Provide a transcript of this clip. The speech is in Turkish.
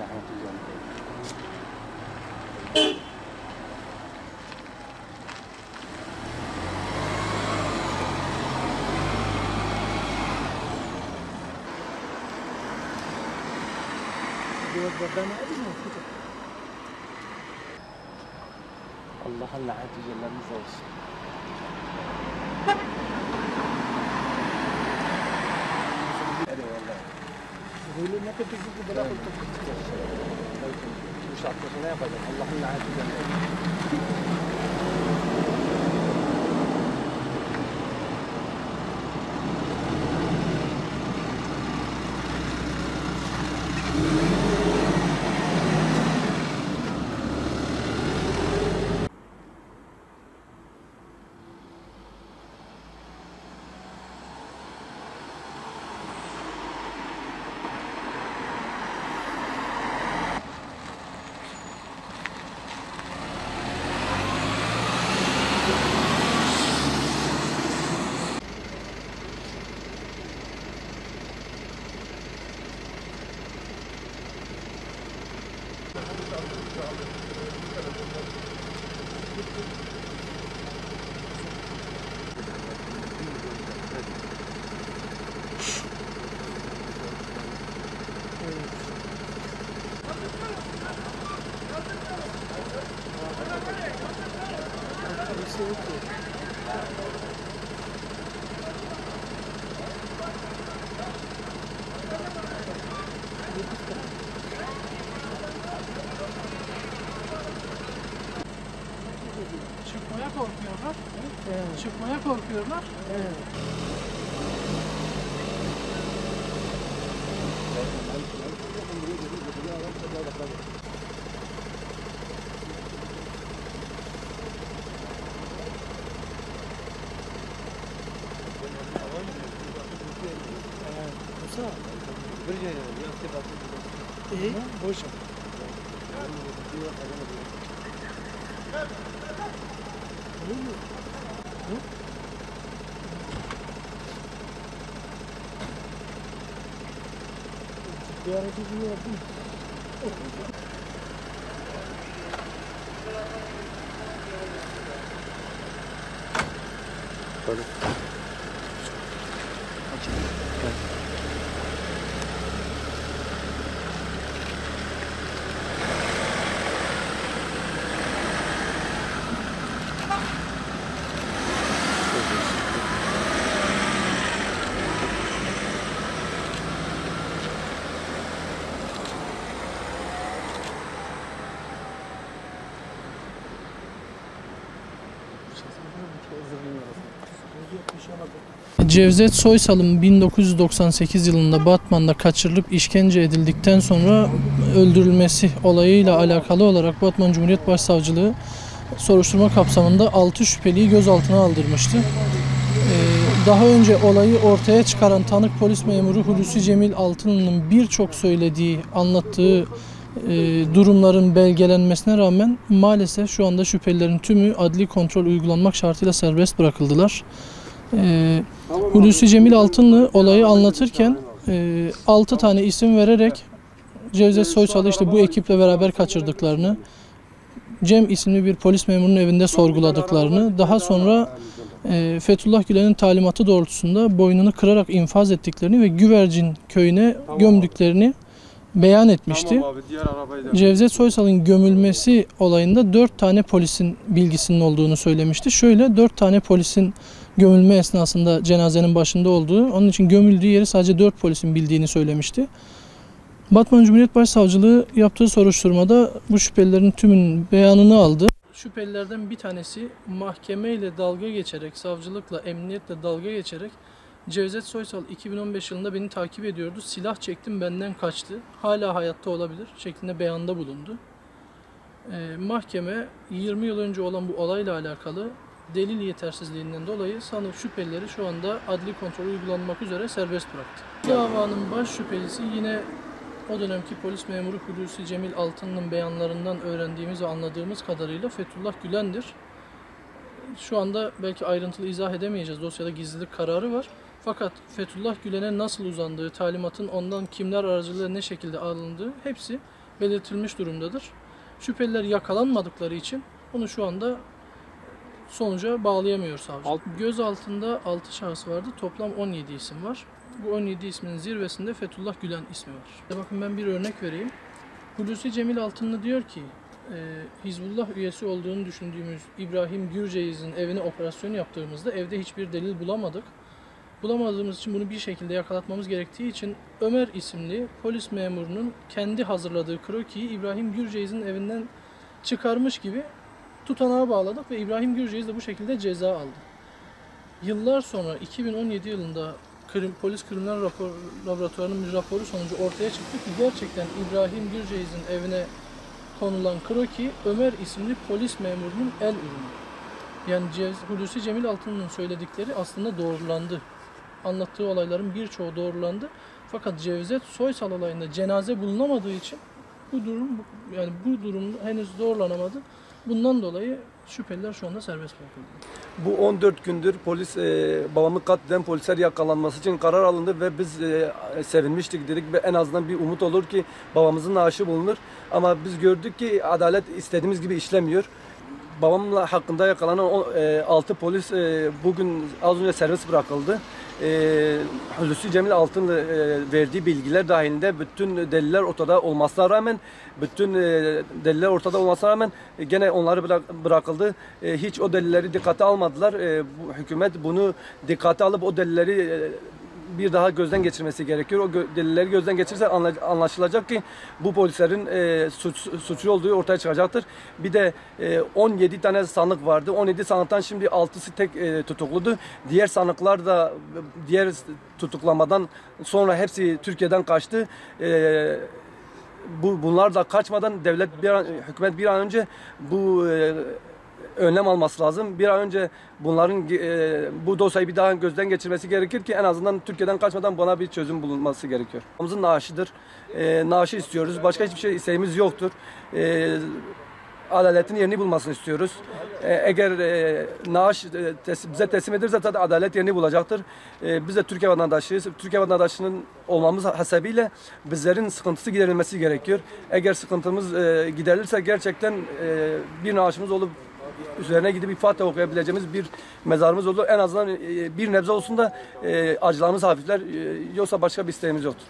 Allah hafızanı. Allah'ın laneti üzerleriniz olsun. Hadi vallahi. Böyle ne kadar güzel bir bırakın. Bu şartlarda ne yapacak? Allah'ın laneti üzerleriniz. Çıkmaya korkuyorlar. Evet. Çıkmaya korkuyorlar. Evet. İyi, boş. Bir aracı bir yapayım. Tabii. Cevdet Soysal'ın 1998 yılında Batman'da kaçırılıp işkence edildikten sonra öldürülmesi olayıyla alakalı olarak Batman Cumhuriyet Başsavcılığı soruşturma kapsamında 6 şüpheliyi gözaltına aldırmıştı. Daha önce olayı ortaya çıkaran tanık polis memuru Hulusi Cemil Altınlı'nın birçok söylediği, anlattığı durumların belgelenmesine rağmen maalesef şu anda şüphelilerin tümü adli kontrol uygulanmak şartıyla serbest bırakıldılar. Hulusi Cemil Altınlı olayı anlatırken 6 tane isim vererek Cevdet Soysal'ı işte bu ekiple beraber kaçırdıklarını, Cem isimli bir polis memurunun evinde sorguladıklarını, daha sonra Fethullah Gülen'in talimatı doğrultusunda boynunu kırarak infaz ettiklerini ve Güvercin köyüne gömdüklerini beyan etmişti. Cevdet Soysal'ın gömülmesi olayında 4 tane polisin bilgisinin olduğunu söylemişti. Şöyle 4 tane polisin gömülme esnasında cenazenin başında olduğu, onun için gömüldüğü yeri sadece 4 polisin bildiğini söylemişti. Batman Cumhuriyet Başsavcılığı yaptığı soruşturmada bu şüphelilerin tümünün beyanını aldı. Şüphelilerden bir tanesi mahkemeyle dalga geçerek, savcılıkla, emniyetle dalga geçerek Cevdet Soysal 2015 yılında beni takip ediyordu. Silah çektim, benden kaçtı. Hala hayatta olabilir şeklinde beyanda bulundu. Mahkeme 20 yıl önce olan bu olayla alakalı delil yetersizliğinden dolayı sanık şüphelileri şu anda adli kontrol uygulanmak üzere serbest bıraktı. Davanın baş şüphelisi yine o dönemki polis memuru Hulusi Cemil Altınlı'nın beyanlarından öğrendiğimiz ve anladığımız kadarıyla Fethullah Gülen'dir. Şu anda belki ayrıntılı izah edemeyeceğiz. Dosyada gizlilik kararı var. Fakat Fethullah Gülen'e nasıl uzandığı, talimatın ondan kimler aracılığıyla ne şekilde alındığı hepsi belirtilmiş durumdadır. Şüpheliler yakalanmadıkları için onu şu anda sonuca bağlayamıyor savcı. Gözaltında 6 şahıs vardı. Toplam 17 isim var. Bu 17 ismin zirvesinde Fethullah Gülen ismi var. Bakın ben bir örnek vereyim. Hulusi Cemil Altınlı diyor ki Hizbullah üyesi olduğunu düşündüğümüz İbrahim Gürceyiz'in evine operasyon yaptığımızda evde hiçbir delil bulamadık. Bulamadığımız için bunu bir şekilde yakalatmamız gerektiği için Ömer isimli polis memurunun kendi hazırladığı krokiyi İbrahim Gürceyiz'in evinden çıkarmış gibi tutanağa bağladık ve İbrahim Gürceyiz de bu şekilde ceza aldı. Yıllar sonra 2017 yılında Polis Kriminal Laboratuvarı'nın bir raporu sonucu ortaya çıktı ki gerçekten İbrahim Gürceyiz'in evine konulan kroki Ömer isimli polis memurunun el ürünü. Yani Hulusi Cemil Altınlı'nın söyledikleri aslında doğrulandı. Anlattığı olayların birçoğu doğrulandı. Fakat Cevdet Soysal olayında cenaze bulunamadığı için bu durum henüz doğrulanamadı. Bundan dolayı şüpheliler şu anda serbest bırakıldı. Bu 14 gündür babamı katleden polisler yakalanması için karar alındı ve biz sevinmiştik, dedik ve en azından bir umut olur ki babamızın naaşı bulunur. Ama biz gördük ki adalet istediğimiz gibi işlemiyor. Babamla hakkında yakalanan 6 polis bugün az önce serbest bırakıldı. Hulusi Cemil Altınlı verdiği bilgiler dahilinde bütün deliller ortada olmasına rağmen gene onları bırakıldı. Hiç o delilleri dikkate almadılar. Bu hükümet bunu dikkate alıp o delilleri bir daha gözden geçirmesi gerekiyor. O delilleri gözden geçirirse anlaşılacak ki bu polislerin suçlu olduğu ortaya çıkacaktır. Bir de 17 tane sanık vardı. 17 sanıktan şimdi 6'sı tek tutukludu. Diğer sanıklar da diğer tutuklamadan sonra hepsi Türkiye'den kaçtı. Bunlar da kaçmadan hükümet bir an önce bu önlem alması lazım. Bir an önce bunların bu dosyayı bir daha gözden geçirmesi gerekir ki en azından Türkiye'den kaçmadan buna bir çözüm bulunması gerekiyor. Babamızın naaşıdır. Naaşı istiyoruz. Başka hiçbir şey isteğimiz yoktur. Adaletin yerini bulmasını istiyoruz. Eğer naaş bize teslim edilirse zaten adalet yerini bulacaktır. Biz de Türkiye vatandaşıyız. Türkiye vatandaşının olmamız hasebiyle bizlerin sıkıntısı giderilmesi gerekiyor. Eğer sıkıntımız giderilirse gerçekten bir naaşımız olup üzerine gidip bir Fatiha okuyabileceğimiz bir mezarımız olur. En azından bir nebze olsun da acılarımız hafifler. Yoksa başka bir isteğimiz yoktur.